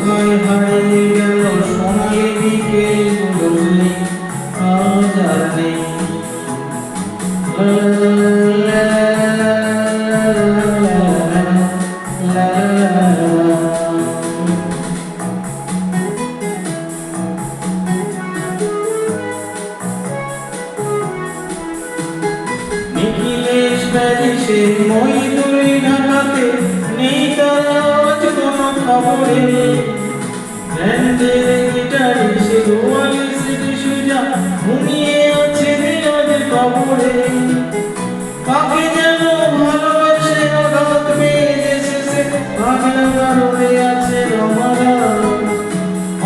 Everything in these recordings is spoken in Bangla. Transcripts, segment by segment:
কোথায় হারিয়ে গেল সোনালি বিকেলগুলো নেই, আজ আর নেই। নিখিলেশ প্যারিসে মহিদুরি ঢাকাতে নেই তার আজ কোনো খবরে। ব্যান্ডের গিটারিস্ট ওয়ালিস ডিসুজা ঘুমিয়ে আছে নীরবে কবরে। কাকে যেন ভালোবেসে আঘাত পেয়ে শেষে পাগলা কারণে আছে রমারা।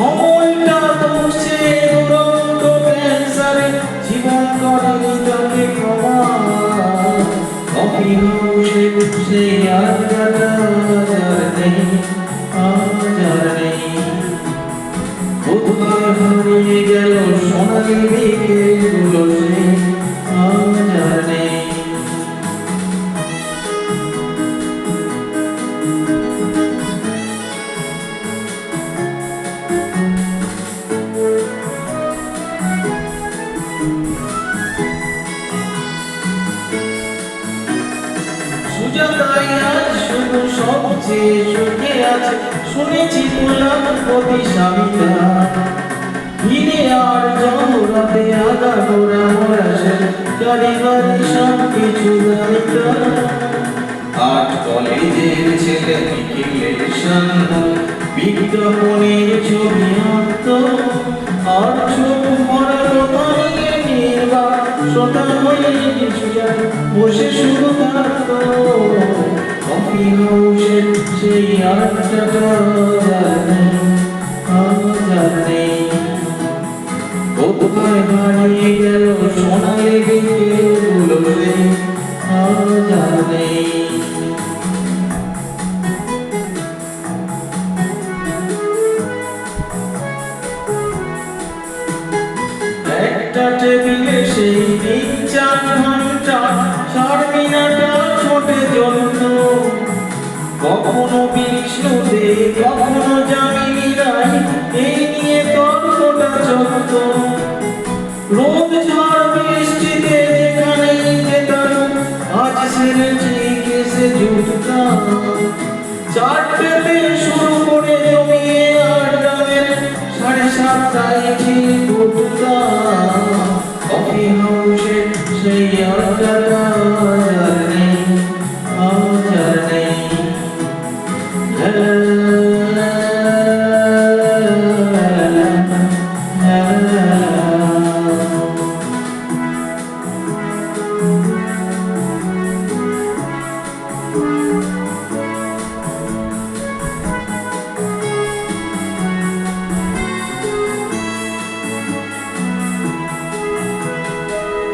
অমলটা দোষে দুরন্ত ক্যান্সারে জীবন করেনি তাকে ক্ষমা। কফি হাউসে সেই আড্ডাটা আজ আর নেই, আজ আর নেই। কোথায় হারিয়ে গেল সোনালি বিকেলগুলো সেই, আজ আর নেই। সুজাতাই আজ শুধু সবচেয়ে সুখে আছে, শুনেছি গোলাপ প্রতি স্বামীরা। হিরে আর জহরাতে আগা গোড়া মরাসে কারিগরি সব কিছু জানিতা। আট কলেজের ছেলে নিখিলের সামনে বিজ্ঞাপনের ছবি আঁকত, আর চোখ ভরা দোকানে নির্বাক শ্রোতা হয়ে বসে শুরু থাকত। কফি হাউসের সেই আড্ডাটা আজ আর নেই। কোথায় হারিয়ে গেল সোনালি বিকেলগুলো সেই, আজ আর নেই। একটা টেবিলে সেই ৩-৪ ঘন্টা শারমিনাটা ছোটে জ্বলত। কখনো বিষ্ণুদেব কখনো যামিনী রায় এই নিয়ে তর্কটা চলত। রোদ ঝড় বৃষ্টিতে যেখানেই যেতাম আজ সেরে ঠিক এসে জুটতাম। চারটেতে শুরু করে জমিয়ে আড্ডাদের ৭:৩০টায় ঠিক উঠতাম। কফি হাউসে সেই আড্ডাটা আজ আর নেই, আজ আর নেই।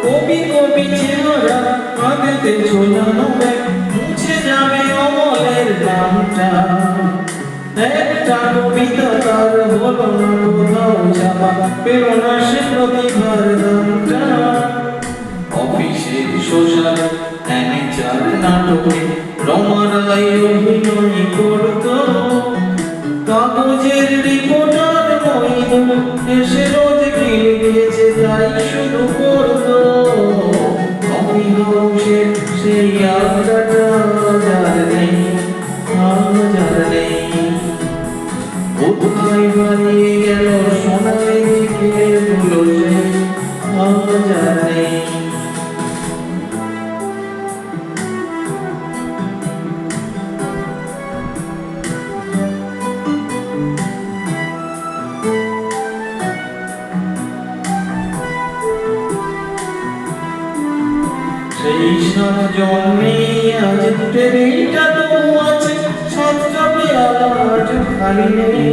কবি কবি চেহারা কাঁদেতে ঝোলানো ব্যাগ, মুছে যাবে অমলের নামটা। একটা কবিতা তার হলো না কোথাও ছাপা, পেল না সে প্রতিভার দামটা। অফিসের সোশ্যাল ম্যানেজার নাটকে রমা রায় অভিনয় করত। কাগজের রিপোর্টার মহিদুল এসে রোজ লিখেছে তাই শুধু করত। কফি হাউসের সেই আড্ডাটা আজ আর নেই, আজ আর নেই। কোথায় হারিয়ে গেল সোনালি বিকেলগুলো সেই, আজ আর নেই। সেই ৭ জন্মে আজ টেবিলটা তবু আছে, ৭টা পেয়ালা আজ খালি নেই।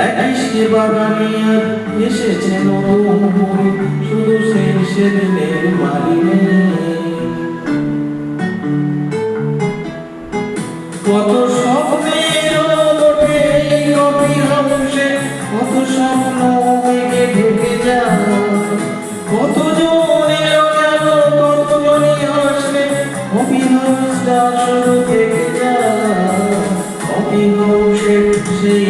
একই সে বাগানে আর এসেছে নতুন ফুল, শুধু সেই সেদিনের মালি নেই। কত স্বপ্নের ওঠে এই কফি হাউসে, কত স্বপ্ন মেঘে ঢেকে যায়। কত জনের গেল, কত জনই আসবে, কফি হাউসটা শুধু থেকে যায়। কফি হাউসের সেই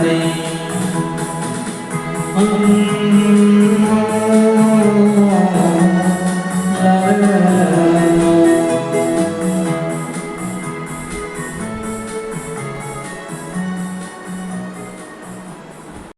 নেই।